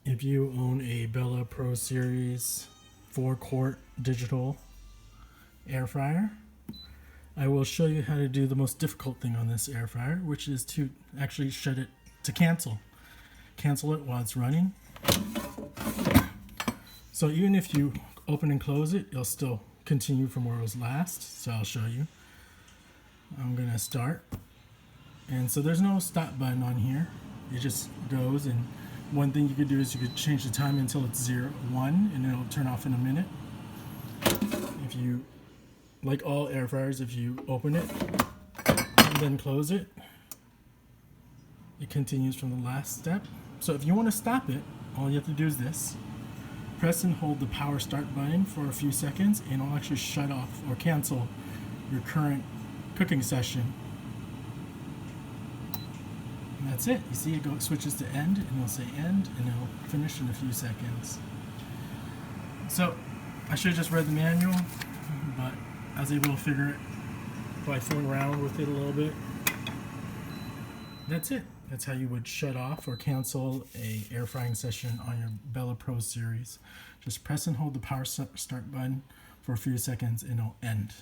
If you own a Bella Pro Series 4-quart digital air fryer, I will show you how to do the most difficult thing on this air fryer, which is to actually shut it, to cancel it while it's running. So even if you open and close it, it'll still continue from where it was last. So I'll show you. I'm gonna start. And so there's no stop button on here. It just goes, and one thing you could do is you could change the time until it's 1, and it'll turn off in a minute. If you, like all air fryers, if you open it and then close it, it continues from the last step. So if you want to stop it, all you have to do is this. Press and hold the power start button for a few seconds, and it'll actually shut off or cancel your current cooking session. And that's it. You see, it switches to end, and it'll say end, and it'll finish in a few seconds. So I should have just read the manual, but I was able to figure it by fooling around with it a little bit. That's it. That's how you would shut off or cancel a air frying session on your Bella Pro Series. Just press and hold the power start button for a few seconds, and it'll end.